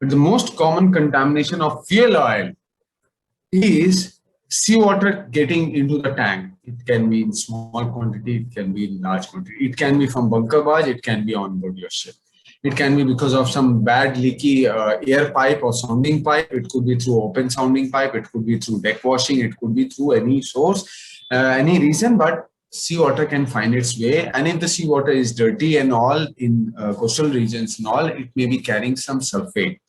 But the most common contamination of fuel oil is seawater getting into the tank. It can be in small quantity, it can be in large quantity. It can be from bunker barge, it can be on board your ship. It can be because of some bad leaky air pipe or sounding pipe. It could be through open sounding pipe. It could be through deck washing. It could be through any source, any reason, but seawater can find its way. And if the seawater is dirty and all in coastal regions and all, it may be carrying some sulfate.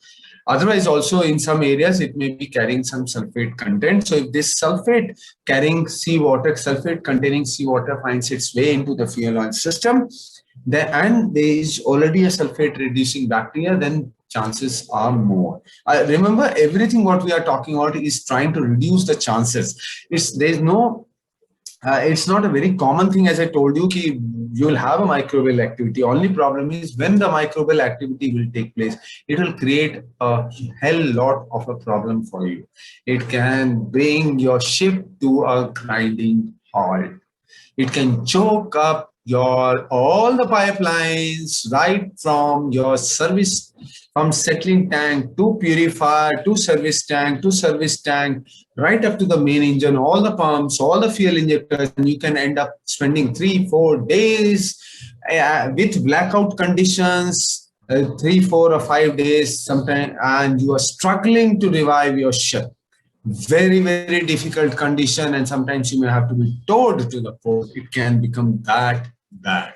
Otherwise, also in some areas, it may be carrying some sulfate content. So if this sulfate carrying seawater, sulfate containing seawater finds its way into the fuel oil system, and there is already a sulfate reducing bacteria, then chances are more. Remember, everything what we are talking about is trying to reduce the chances. It's not a very common thing, as I told you, ki you will have a microbial activity. Only problem is when the microbial activity will take place, it will create a hell lot of a problem for you. It can bring your ship to a grinding halt. It can choke up all the pipelines right from your service, from settling tank to purifier to service tank, right up to the main engine, all the pumps, all the fuel injectors, and you can end up spending 3-4 days with blackout conditions, 3, 4 or 5 days sometimes, and you are struggling to revive your ship. Very, very difficult condition, and sometimes you may have to be towed to the port. It can become that bad.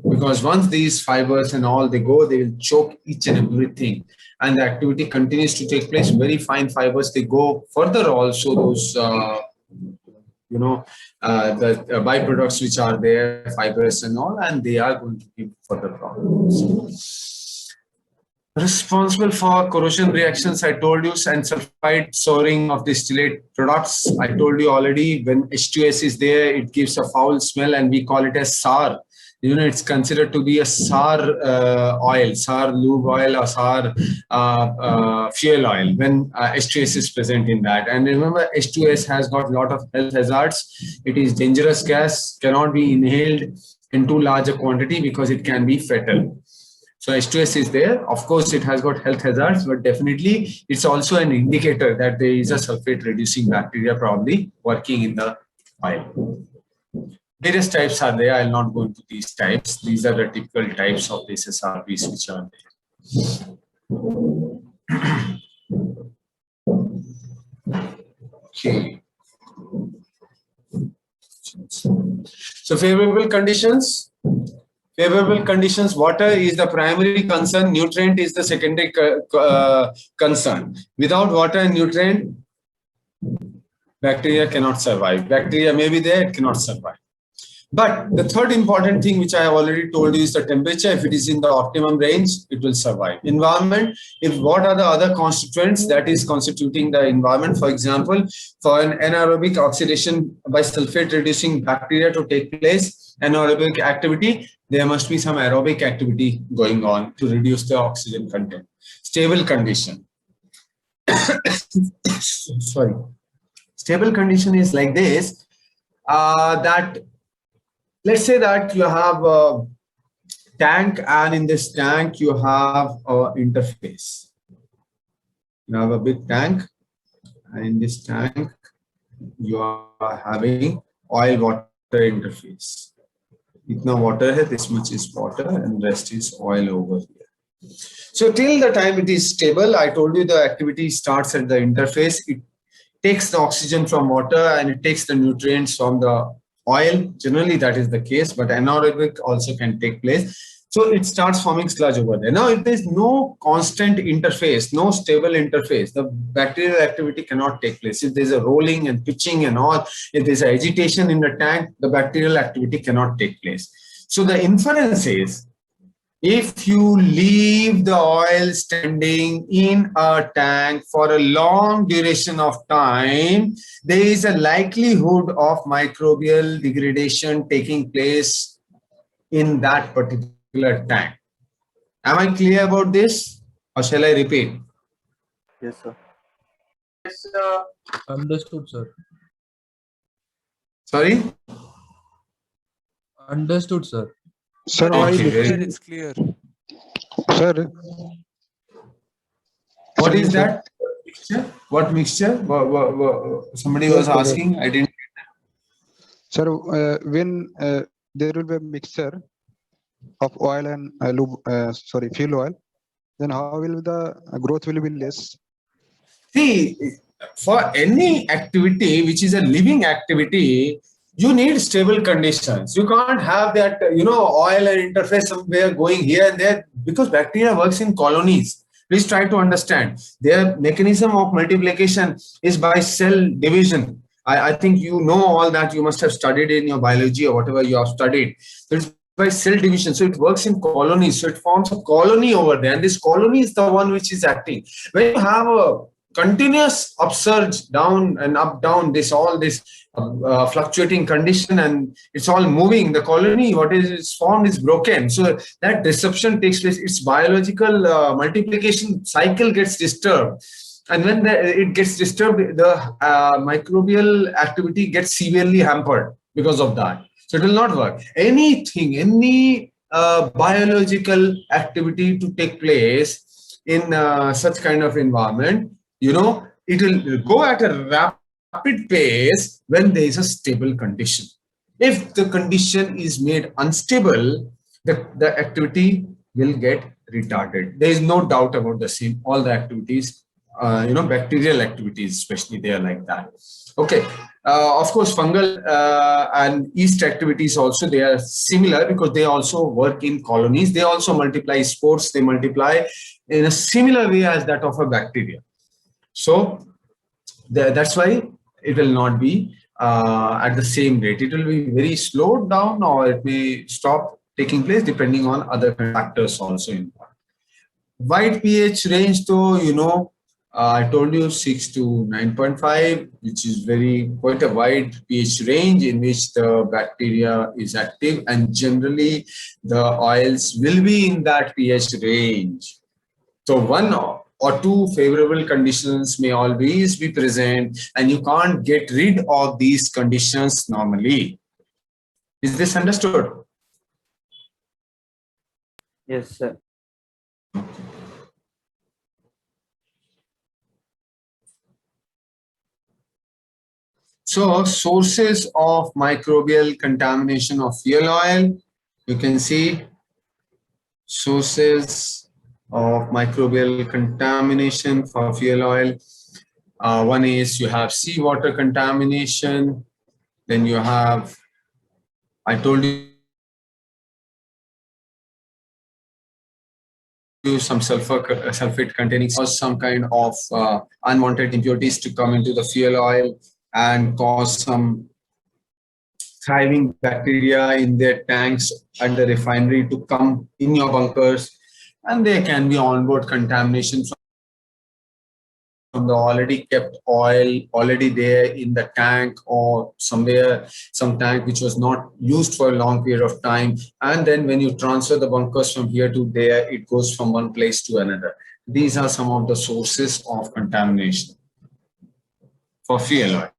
Because once these fibers and all they go, they will choke each and everything, and the activity continues to take place. Very fine fibers, they go further also, those the byproducts which are there, fibers and all, and they are going to give further problems. Responsible for corrosion reactions, I told you, and sulfide souring of distillate products. I told you already, when H2S is there, it gives a foul smell, and we call it as sour. It's considered to be a sour oil, sour lube oil, or sour fuel oil when H2S is present in that. And remember, H2S has got a lot of health hazards. It is dangerous gas, cannot be inhaled in too large a quantity because it can be fatal. So H2S is there. Of course, it has got health hazards, but definitely it's also an indicator that there is a sulfate reducing bacteria probably working in the oil. Various types are there. I'll not go into these types. These are the typical types of these SRBs which are there. Okay. So favorable conditions. Favorable conditions, water is the primary concern, nutrient is the secondary concern. Without water and nutrient, bacteria cannot survive. Bacteria may be there, it cannot survive. But the third important thing which I have already told you is the temperature. If it is in the optimum range, it will survive. Environment, what are the other constituents that is constituting the environment? For example, for an anaerobic oxidation by sulfate reducing bacteria to take place, anaerobic activity, there must be some aerobic activity going on to reduce the oxygen content. Stable condition. Sorry. Stable condition is like this, that let's say that you have a tank, and in this tank you have an interface. You have a big tank, and in this tank you are having oil-water interface. Itna water hai, this much is water, and rest is oil over here. So till the time it is stable, I told you the activity starts at the interface. It takes the oxygen from water and it takes the nutrients from the oil. Generally that is the case, but anaerobic also can take place. So it starts forming sludge over there. Now, if there is no constant interface, no stable interface, the bacterial activity cannot take place. If there's a rolling and pitching and all, if there's agitation in the tank, the bacterial activity cannot take place. So the inference is, if you leave the oil standing in a tank for a long duration of time, there is a likelihood of microbial degradation taking place in that particular tank. Am I clear about this, or shall I repeat? Yes, sir. Yes, sir. Understood, sir. Sorry? Understood, sir. Sir, Okay, it's clear. Sir, What Sorry, is sir. that mixture? What mixture? Somebody was asking. I didn't. Sir, when there will be a mixture of oil and fuel oil, then how will the growth will be less? See, for any activity which is a living activity, you need stable conditions. You can't have that, oil and interface somewhere going here and there, because bacteria works in colonies. Please try to understand. Their mechanism of multiplication is by cell division. I think you know all that. You must have studied in your biology or whatever you have studied. So it's by cell division. So it works in colonies. So it forms a colony over there. And this colony is the one which is acting. When you have a continuous upsurge down and up down, this fluctuating condition, and it's all moving, the colony what is formed is broken, so that disruption takes place. Its biological multiplication cycle gets disturbed, and when it gets disturbed, the microbial activity gets severely hampered because of that. So it will not work. Any biological activity to take place in such kind of environment, it will go at a rapid pace when there is a stable condition. If the condition is made unstable, the activity will get retarded. There is no doubt about the same. All the activities, bacterial activities especially, they are like that. Okay. Of course, fungal and yeast activities also, they are similar because they also work in colonies. They also multiply spores. They multiply in a similar way as that of a bacteria. So that's why it will not be at the same rate. It will be very slowed down, or it may stop taking place depending on other factors also involved. Wide pH range, though, I told you 6 to 9.5, which is quite a wide pH range in which the bacteria is active, and generally the oils will be in that pH range. So one or two favorable conditions may always be present, and you can't get rid of these conditions normally. Is this understood? Yes, sir. So sources of microbial contamination of fuel oil, you can see sources of microbial contamination for fuel oil. One is you have seawater contamination. Then you have, I told you, some sulfate containing, cause some kind of unwanted impurities to come into the fuel oil and cause some thriving bacteria in their tanks at the refinery to come in your bunkers. And there can be onboard contamination from the already kept oil already there in the tank, or somewhere, some tank which was not used for a long period of time. And then when you transfer the bunkers from here to there, it goes from one place to another. These are some of the sources of contamination for fuel oil.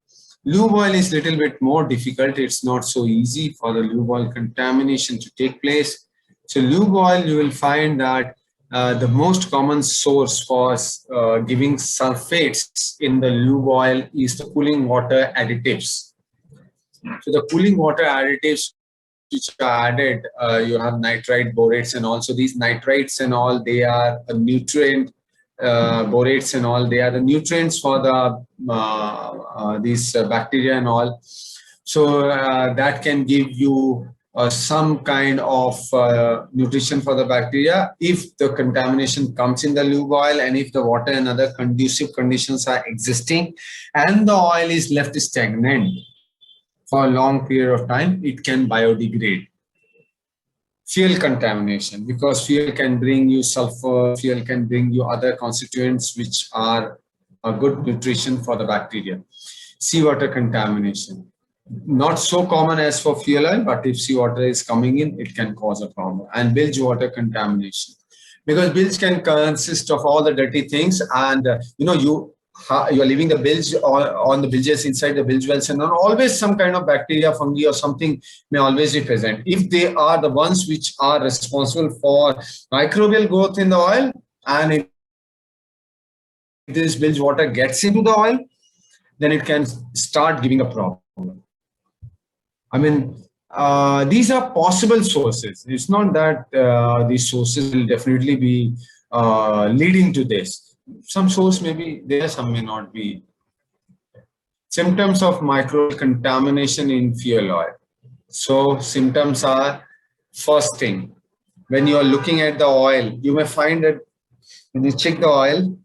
Lube oil is a little bit more difficult. It's not so easy for the lube oil contamination to take place. So lube oil, you will find that the most common source for giving sulfates in the lube oil is the cooling water additives. So the cooling water additives which are added, you have nitrite, borates, and also these nitrites and all, they are a nutrient. Borates and all, they are the nutrients for the these bacteria and all. So that can give you some kind of nutrition for the bacteria if the contamination comes in the lube oil, and if the water and other conducive conditions are existing and the oil is left stagnant for a long period of time, it can biodegrade. Fuel contamination, because fuel can bring you sulfur, fuel can bring you other constituents which are a good nutrition for the bacteria. Seawater contamination, not so common as for fuel oil, but if seawater is coming in, it can cause a problem. And bilge water contamination, because bilge can consist of all the dirty things, and you are leaving the bilge on the bilges inside the bilge wells, and always some kind of bacteria, fungi or something may always be present. If they are the ones which are responsible for microbial growth in the oil, and this bilge water gets into the oil, then it can start giving a problem. I mean, these are possible sources. It's not that these sources will definitely be leading to this. Some source may be there, some may not be. Symptoms of microbial contamination in fuel oil. So symptoms are, first thing, when you are looking at the oil, you may find that when you check the oil,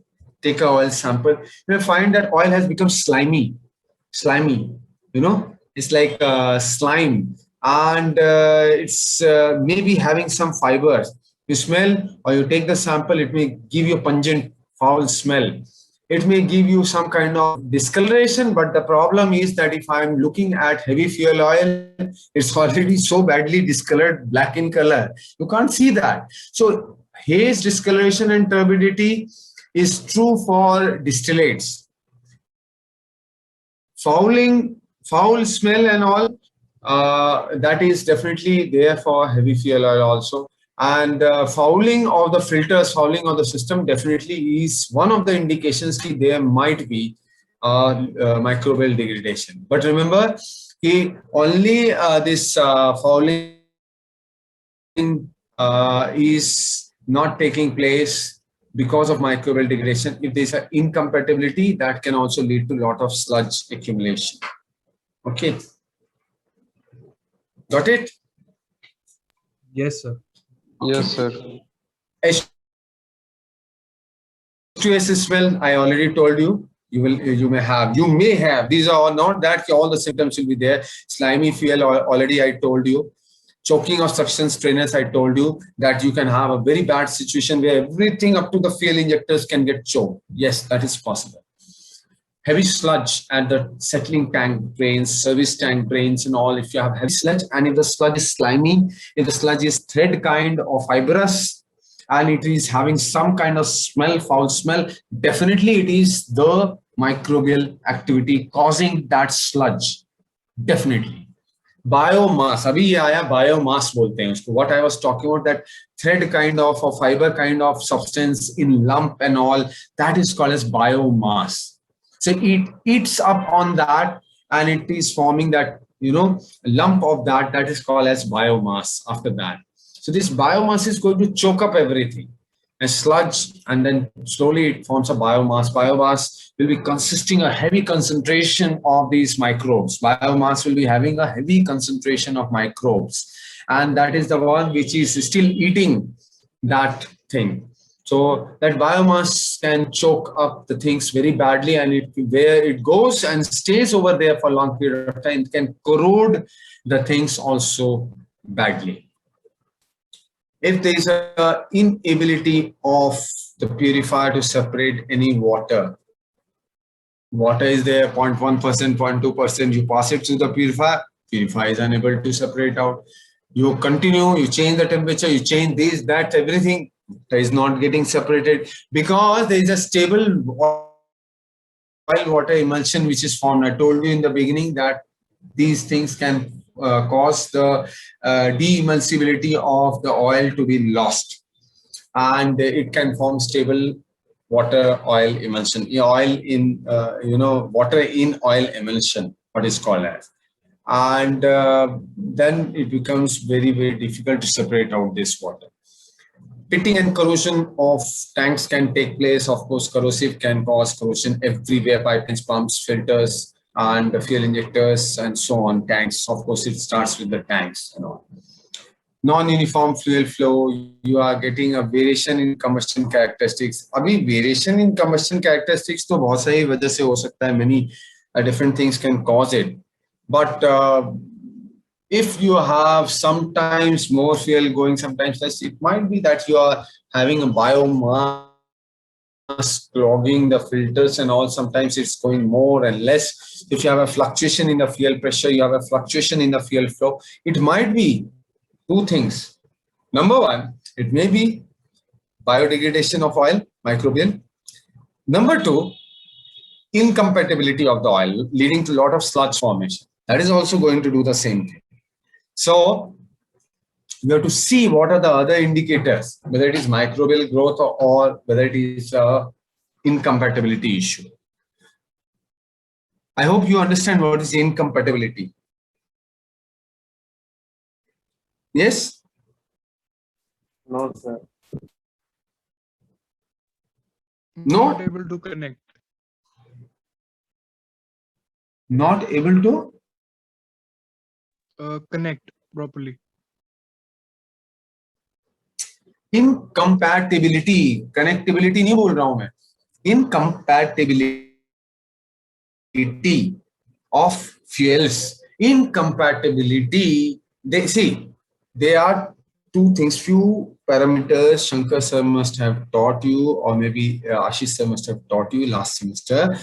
take an oil sample, you may find that oil has become slimy, you know, it's like slime, and it's maybe having some fibers. You smell or you take the sample, it may give you a pungent, foul smell. It may give you some kind of discoloration, but the problem is that if I'm looking at heavy fuel oil, it's already so badly discolored, black in color. You can't see that. So haze, discoloration, and turbidity is true for distillates. Fouling, foul smell and all, that is definitely there for heavy fuel oil also. And fouling of the filters, fouling of the system definitely is one of the indications that there might be microbial degradation. But remember, only this fouling is not taking place because of microbial degradation. If there's an incompatibility, that can also lead to a lot of sludge accumulation. Okay. Got it? Yes, sir. Yes, sir. H2S smell, I already told you. You may have. These are not that all the symptoms will be there. Slimy fuel, already I told you. Choking of suction strainers, I told you that you can have a very bad situation where everything up to the fuel injectors can get choked. Yes, that is possible. Heavy sludge at the settling tank drains, service tank drains and all. If you have heavy sludge, and if the sludge is slimy, if the sludge is thread kind or fibrous, and it is having some kind of smell, foul smell, definitely it is the microbial activity causing that sludge. Definitely. Biomass, abhi ye aaya, biomass bolte hain usko. What I was talking about, that thread kind of or fiber kind of substance in lump and all, that is called as biomass. So it eats up on that and it is forming that, you know, lump of that is called as biomass after that. So this biomass is going to choke up everything, a sludge, and then slowly it forms a biomass. Biomass will be consisting a heavy concentration of these microbes. Biomass will be having a heavy concentration of microbes, and that is the one which is still eating that thing. So that biomass can choke up the things very badly, and where it goes and stays over there for a long period of time, it can corrode the things also badly. If there is an inability of the purifier to separate any water is there 0.1%, 0.2%, you pass it to the purifier is unable to separate out. You continue, you change the temperature, you change this, that, everything is not getting separated because there is a stable oil water emulsion which is formed. I told you in the beginning that these things can cause the de-emulsibility of the oil to be lost, and it can form stable water oil emulsion, oil in water in oil emulsion, what is called as, and then it becomes very, very difficult to separate out this water. Pitting and corrosion of tanks can take place. Of course, corrosive can cause corrosion everywhere: pipelines, pumps, filters, and the fuel injectors, and so on. Tanks, of course, it starts with the tanks and all. Non-uniform fuel flow, you are getting a variation in combustion characteristics. Abhi variation in combustion characteristics to bahut sahi wajah se ho sakta hai, many different things can cause it. But if you have sometimes more fuel going, sometimes less, it might be that you are having a biomass clogging the filters and all. Sometimes it's going more and less. If you have a fluctuation in the fuel pressure, you have a fluctuation in the fuel flow. It might be two things. Number one, it may be biodegradation of oil, microbial. Number two, incompatibility of the oil, leading to a lot of sludge formation. That is also going to do the same thing. So we have to see what are the other indicators, whether it is microbial growth or whether it is incompatibility issue. I hope you understand what is incompatibility. Yes? No, sir. No? Not able to connect. Not able to? Connect properly. Incompatibility. Connectivity नहीं बोल रहा हूं मैं. Incompatibility of fuels. Incompatibility, they see, there are two things, few parameters Shankar sir must have taught you, or maybe Ashish sir must have taught you last semester.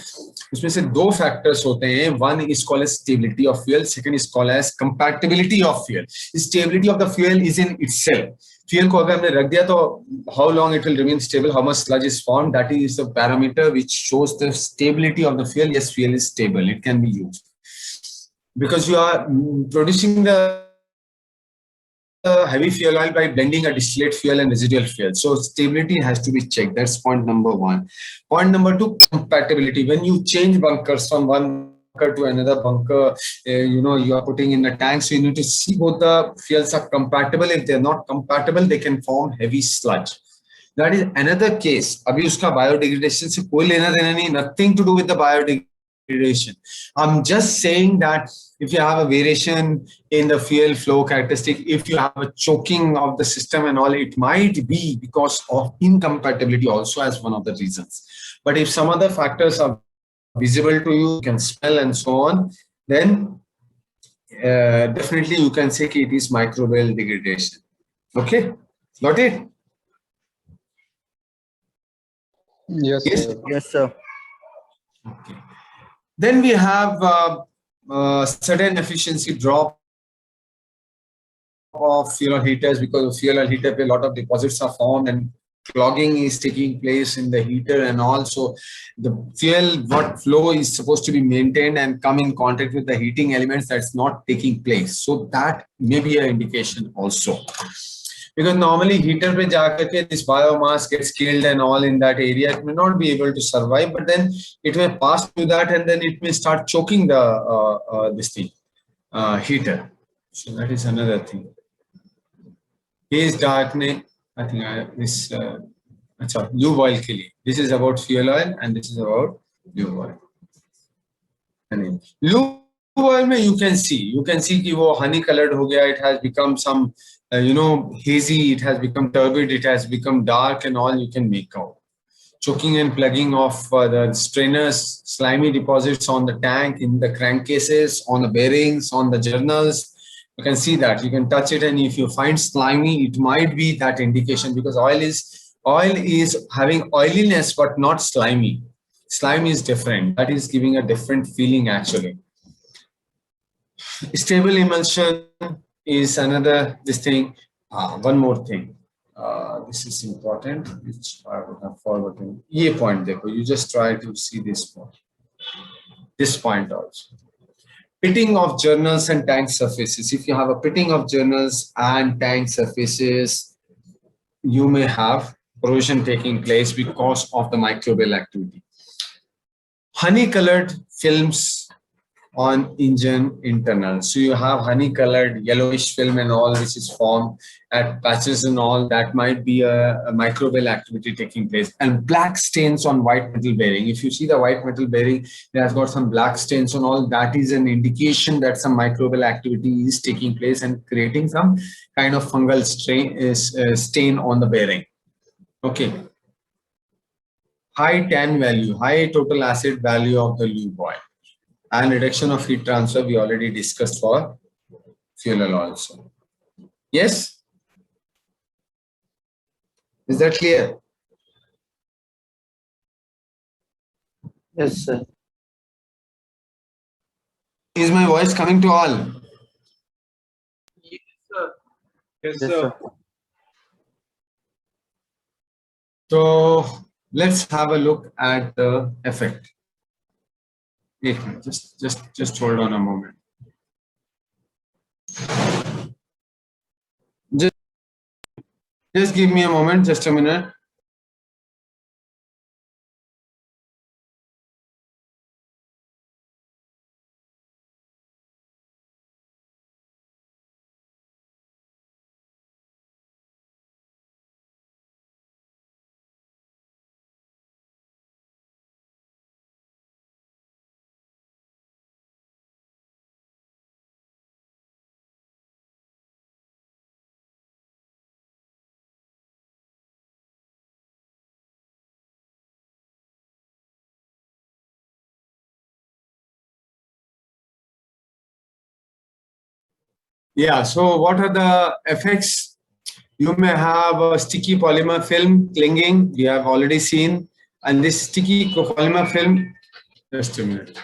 उसमें से दो factors होते हैं. One is called as stability of fuel, second is called as compatibility of fuel. Stability of the fuel is in itself. Fuel को अगर हमने रख दिया तो how long it will remain stable, how much sludge is formed, that is the parameter which shows the stability of the fuel. Yes, fuel is stable, it can be used. Because you are producing the heavy fuel oil by blending a distillate fuel and residual fuel. So stability has to be checked. That's point number one. Point number two, compatibility. When you change bunkers from one bunker to another bunker, you are putting in the tank. So you need to see both the fuels are compatible. If they're not compatible, they can form heavy sludge. That is another case. Abhi uska biodegradation se koi lena dena nahi, nothing to do with the biodegradation. I'm just saying that if you have a variation in the fuel flow characteristic, if you have a choking of the system and all, it might be because of incompatibility also as one of the reasons. But if some other factors are visible to you, you can smell and so on, then definitely you can say it is microbial degradation. Okay, got it? Yes, Yes. sir. Yes, sir. Okay. Then we have sudden efficiency drop of fuel oil heaters, because of fuel oil heater, a lot of deposits are formed and clogging is taking place in the heater, and also the fuel what flow is supposed to be maintained and come in contact with the heating elements, that's not taking place. So that may be an indication also. Because normally heater pe jaakar ke this biomass gets killed and all in that area, it may not be able to survive, but then it may pass through that and then it may start choking the this thing, heater. So that is another thing. Is darkening, I think this lube oil ke liye. This is about fuel oil and this is about lube oil. And lube oil mein you can see ki wo honey colored ho gaya, it has become some hazy, it has become turbid, it has become dark and all, you can make out. Choking and plugging of the strainers, slimy deposits on the tank, in the crankcases, on the bearings, on the journals. You can see that, you can touch it, and if you find slimy, it might be that indication, because oil is having oiliness but not slimy. Slime is different, that is giving a different feeling actually. Stable emulsion is another this thing. One more thing. This is important, which I would have forgotten. Ye point, you just try to see this point. This point also. Pitting of journals and tank surfaces. If you have a pitting of journals and tank surfaces, you may have corrosion taking place because of the microbial activity. Honey-colored films on engine internal. So you have honey-colored yellowish film and all, which is formed at patches and all, that might be a microbial activity taking place. And black stains on white metal bearing. If you see the white metal bearing, it has got some black stains on all, that is an indication that some microbial activity is taking place and creating some kind of fungal stain on the bearing. Okay. High TAN value, high total acid value of the lube oil. And reduction of heat transfer, we already discussed for fuel oil also. Yes? Is that clear? Yes, sir. Is my voice coming to all? Yes, sir. Yes, Yes, sir. sir. So let's have a look at the effect. Just hold on a moment. Just give me a moment, just a minute. Yeah, so what are the effects? You may have a sticky polymer film clinging, we have already seen, and this sticky polymer film, just a minute.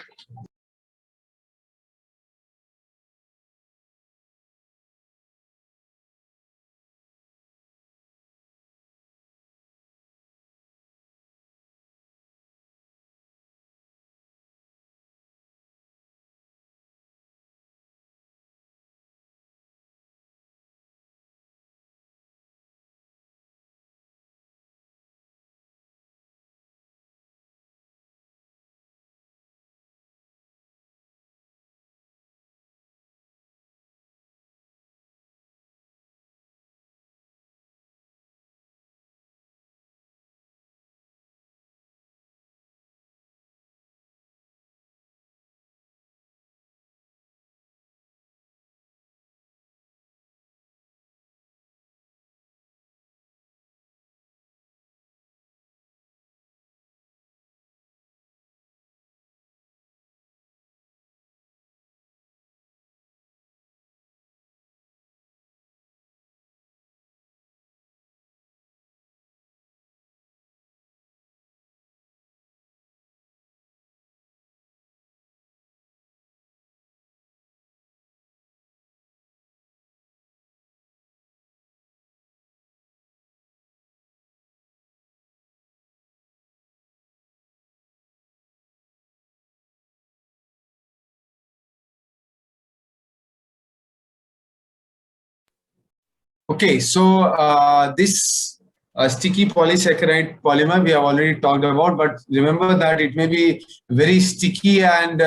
Okay, so this sticky polysaccharide polymer we have already talked about, but remember that it may be very sticky, and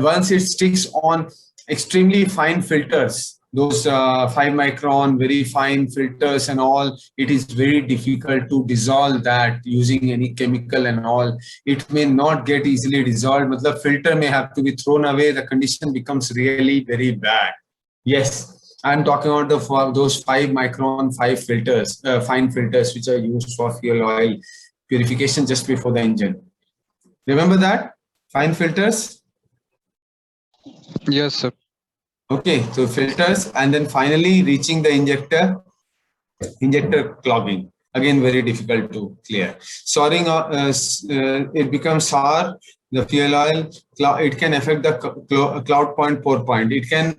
once it sticks on extremely fine filters, those 5 micron very fine filters and all, it is very difficult to dissolve that using any chemical and all. It may not get easily dissolved. The filter may have to be thrown away. The condition becomes really very bad. Yes. I'm talking about those 5 micron, fine filters, which are used for fuel oil purification just before the engine. Remember that? Fine filters? Yes, sir. Okay, so filters, and then finally reaching the injector clogging. Again, very difficult to clear. Souring, it becomes sour, the fuel oil, it can affect the cloud point, pour point. It can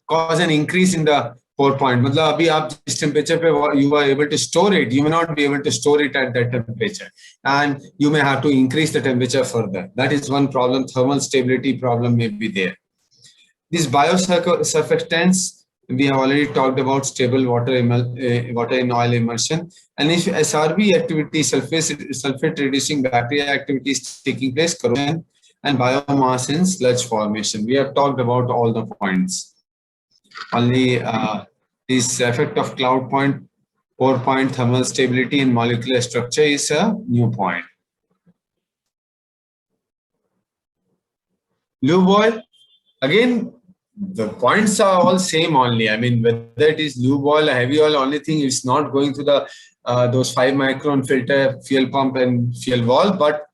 cause an increase in the pour point. मतलब अभी आप जिस temperature पे you are able to store it, you may not be able to store it at that temperature, and you may have to increase the temperature further. That is one problem. Thermal stability problem may be there. These biosurfactants, we have already talked about stable water in oil immersion. And if SRB activity, sulfate reducing bacteria activity is taking place, corrosion and biomass in sludge formation. We have talked about all the points. Only this effect of cloud point, pour point, thermal stability and molecular structure is a new point. Lube oil, again, the points are all same only. I mean, whether it is lube oil or heavy oil, only thing is not going to the those 5 micron filter, fuel pump and fuel valve, but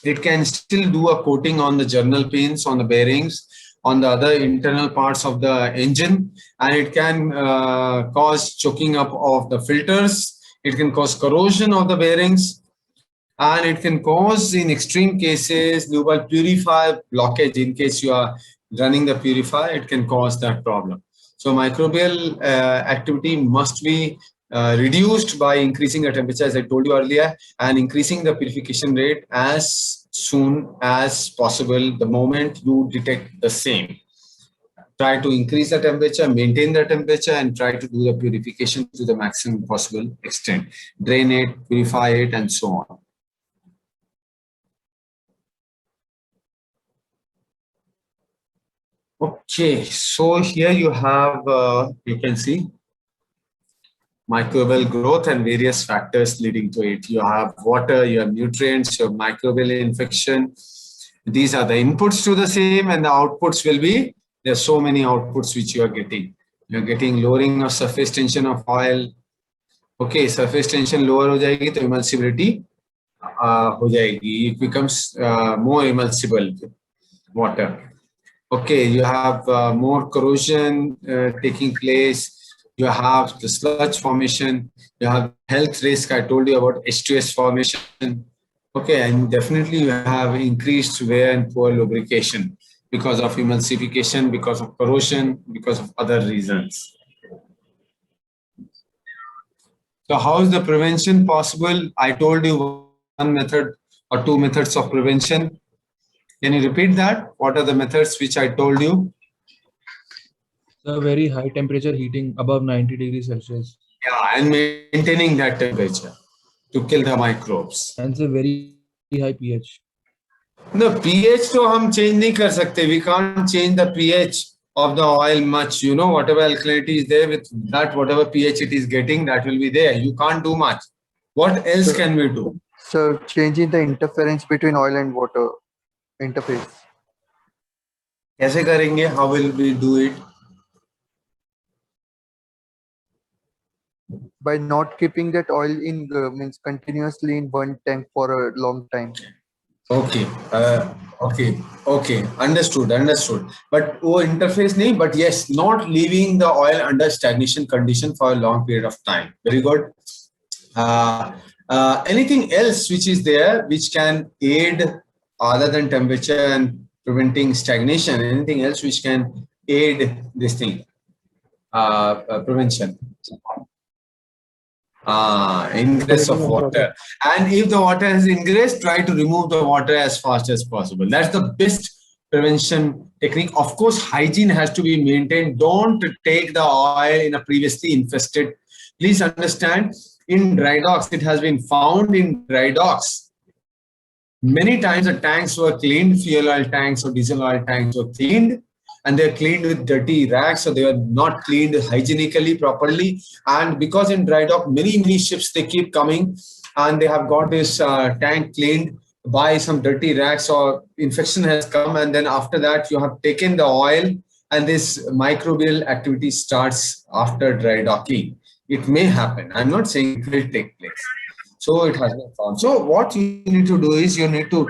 it can still do a coating on the journal pins, on the bearings, on the other internal parts of the engine, and it can cause choking up of the filters. It can cause corrosion of the bearings, and it can cause, in extreme cases, lube oil purifier blockage. In case you are running the purifier, it can cause that problem. So microbial activity must be reduced by increasing the temperature, as I told you earlier, and increasing the purification rate as soon as possible the moment you detect the same. Try to increase the temperature, maintain the temperature, and try to do the purification to the maximum possible extent. Drain it, purify it, and so on. Okay, so here you have, you can see microbial growth and various factors leading to it. You have water, you have nutrients, you have microbial infection. These are the inputs to the same, and the outputs will be, there are so many outputs which you are getting. You are getting lowering of surface tension of oil. Okay, surface tension lower ho jayegi, to emulsibility ho jayegi. It becomes more emulsible water. Okay, you have more corrosion taking place. You have the sludge formation. You have health risk. I told you about H2S formation. Okay, and definitely you have increased wear and poor lubrication because of emulsification, because of corrosion, because of other reasons. So how is the prevention possible? I told you one method or two methods of prevention. Can you repeat that? What are the methods which I told you? The very high temperature heating above 90 degrees Celsius. Yeah, and maintaining that temperature to kill the microbes. And it's a very high pH. The pH तो हम change नहीं कर सकते. We can't change the pH of the oil much. You know, whatever alkalinity is there with that, whatever pH it is getting, that will be there. You can't do much. What else can we do? So changing the interference between oil and water interface. कैसे करेंगे? How will we do it? By not keeping that oil in means continuously in one tank for a long time. Okay, okay, understood. But वो interface नहीं, but yes, not leaving the oil under stagnation condition for a long period of time. Very good. Anything else which is there which can aid other than temperature and preventing stagnation? Anything else which can aid this thing? Prevention. Ingress of water. And if the water has ingress, try to remove the water as fast as possible. That's the best prevention technique. Of course, hygiene has to be maintained. Don't take the oil in a previously infested. Please understand, in dry docks, it has been found in dry docks. Many times the tanks were cleaned, fuel oil tanks or diesel oil tanks were cleaned, and they're cleaned with dirty rags, so they are not cleaned hygienically properly. And because in dry dock, many ships, they keep coming and they have got this tank cleaned by some dirty rags, or infection has come, and then after that you have taken the oil, and this microbial activity starts after dry docking. It may happen. I'm not saying it will take place. So it has been found. So what you need to do is you need to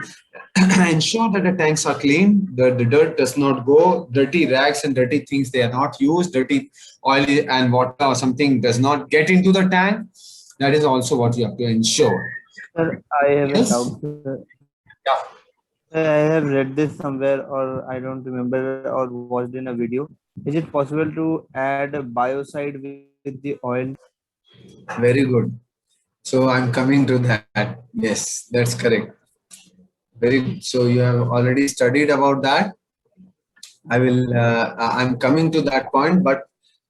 ensure that the tanks are clean, that the dirt does not go, dirty rags and dirty things, they are not used, dirty oil and water or something does not get into the tank. That is also what you have to ensure. Sir, I have Yes? a doubt. Sir. Yeah. Sir, I have read this somewhere, or I don't remember, or watched in a video. Is it possible to add a biocide with the oil? Very good. So I'm coming to that. Yes, that's correct. Very good. So you have already studied about that. I'm coming to that point, but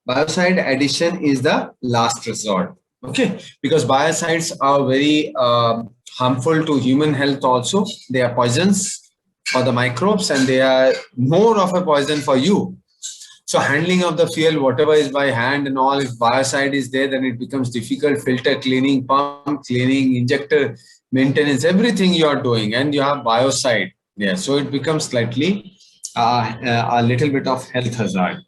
biocide addition is the last resort. Okay, because biocides are very harmful to human health also. They are poisons for the microbes, and they are more of a poison for you. So handling of the fuel, whatever is by hand and all, if biocide is there, then it becomes difficult. Filter cleaning, pump cleaning, injector maintenance, everything you are doing, and you have biocide there. So it becomes slightly a little bit of health hazard.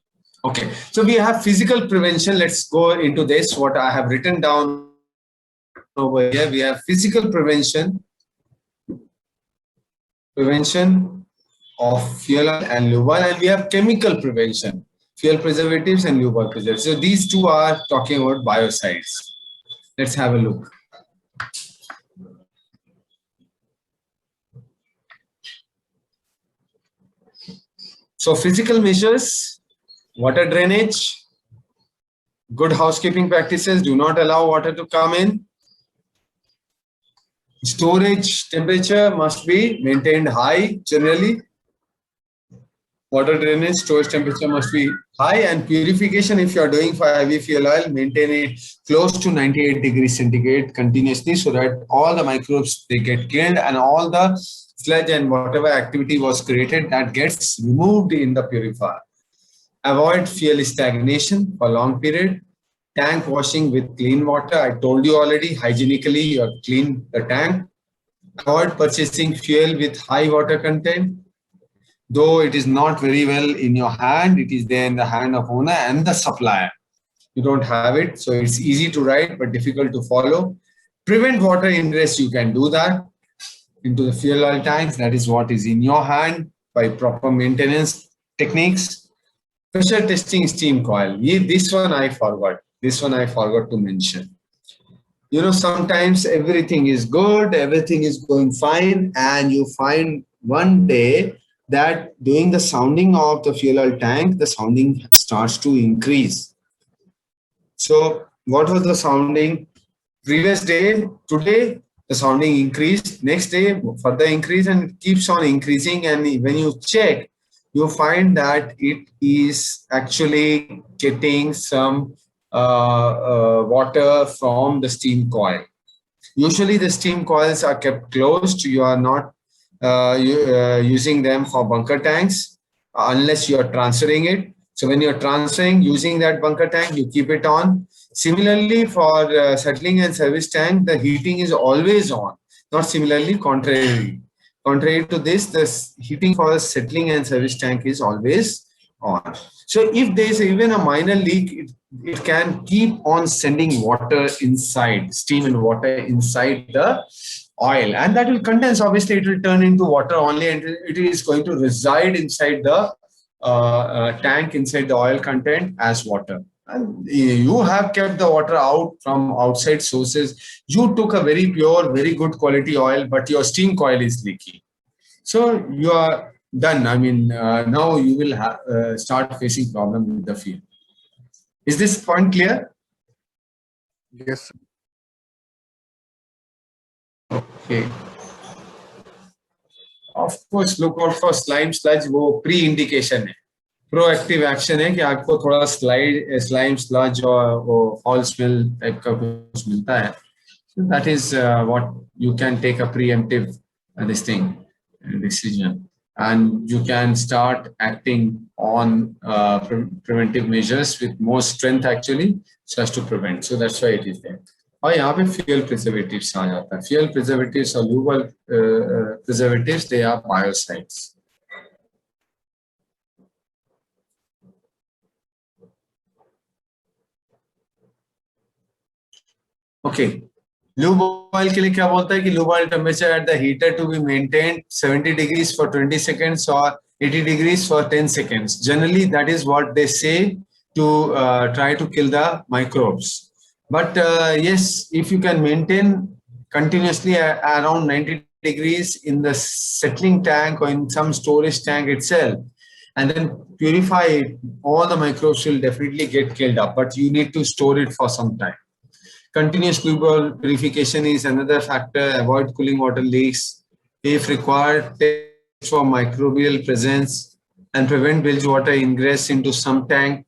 Okay, so we have physical prevention. Let's go into this. What I have written down over here, we have physical prevention of fuel and lube oil, and we have chemical prevention, fuel preservatives and lube oil preservatives. So these two are talking about biocides. Let's have a look. So physical measures, water drainage, good housekeeping practices, do not allow water to come in. Storage temperature must be maintained high generally. Water drainage, storage temperature must be high, and purification, if you are doing for heavy fuel oil, maintain it close to 98 degrees centigrade continuously, so that all the microbes, they get killed, and all the sludge and whatever activity was created, that gets removed in the purifier. Avoid fuel stagnation for long period. Tank washing with clean water. I told you already, hygienically you have cleaned the tank. Avoid purchasing fuel with high water content. Though it is not very well in your hand, it is there in the hand of owner and the supplier. You don't have it, so it's easy to write but difficult to follow. Prevent water ingress, you can do that into the fuel oil tanks. That is what is in your hand by proper maintenance. techniques. Pressure testing steam coil. This one I forgot. This one I forgot to mention. You know, sometimes everything is good, everything is going fine, and you find one day that during the sounding of the fuel oil tank, the sounding starts to increase. So what was the sounding previous day? Today, the sounding increased. Next day, further increase, and it keeps on increasing. And when you check, you find that it is actually getting some water from the steam coil. Usually the steam coils are kept closed. You are not using them for bunker tanks unless you are transferring it. So when you're transferring using that bunker tank, you keep it on. Similarly, for settling and service tank, the heating is always on. Not similarly, contrary. Contrary to this, the heating for the settling and service tank is always on. So if there is even a minor leak, it can keep on sending water inside, steam and water inside the oil, and that will condense. Obviously, it will turn into water only, and it is going to reside inside the tank, inside the oil content as water. And you have kept the water out from outside sources. You took a very pure, very good quality oil, but your steam coil is leaky. So you are done. I mean, now you will start facing problem with the fuel. Is this point clear? Yes. Okay. Of course, look out for slime sludge. वो pre-indication है, proactive action है कि आपको थोड़ा slime sludge और वो foul smell type का कुछ मिलता है. So that is what you can take a preemptive decision, and you can start acting on preventive measures with more strength actually, so as to prevent. So that's why it is there. और यहाँ पे fuel preservatives आ जाता है. Fuel preservatives or lubal preservatives, they are biocides. Okay. Lube oil के लिए क्या बोलता है कि lube oil temperature at the heater to be maintained 70 degrees for 20 seconds or 80 degrees for 10 seconds. Generally, that is what they say to try to kill the microbes. But yes, if you can maintain continuously around 90 degrees in the settling tank or in some storage tank itself, and then purify it, all the microbes will definitely get killed up, but you need to store it for some time. Continuous lube purification is another factor. Avoid cooling water leaks. If required, test for microbial presence and prevent bilge water ingress into some tank.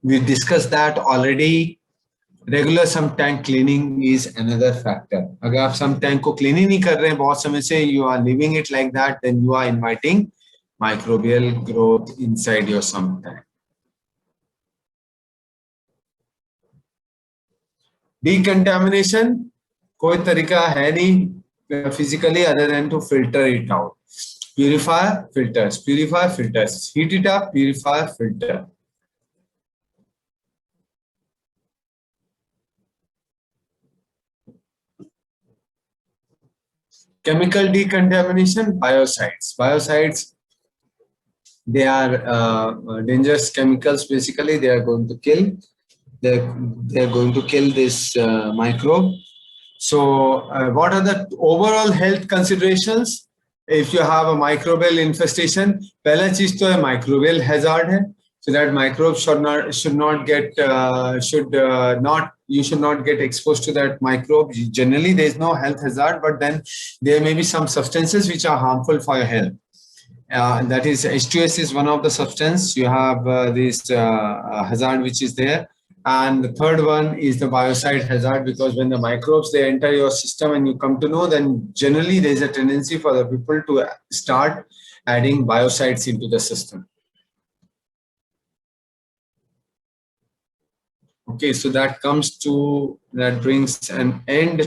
We discussed that already. Regular sump tank cleaning is another factor. अगर आप sump tank को clean ही नहीं कर रहे हैं बहुत समय से, you are leaving it like that, then you are inviting microbial growth inside your sump tank. Decontamination, कोई तरीका है नहीं physically other than to filter it out. Purify, filters. Purify, filters. Heat it up, purify, filter. Chemical decontamination, biocides. Biocides, they are dangerous chemicals. Basically, they are going to kill. They're going to kill this microbe. So, what are the overall health considerations? If you have a microbial infestation, पहला चीज तो है microbial hazard है. So that microbes you should not get exposed to that microbe. Generally, there is no health hazard, but then there may be some substances which are harmful for your health. That is, H2S is one of the substance. You have this hazard which is there. And the third one is the biocide hazard, because when the microbes, they enter your system and you come to know, then generally there is a tendency for the people to start adding biocides into the system. Okay, so that brings an end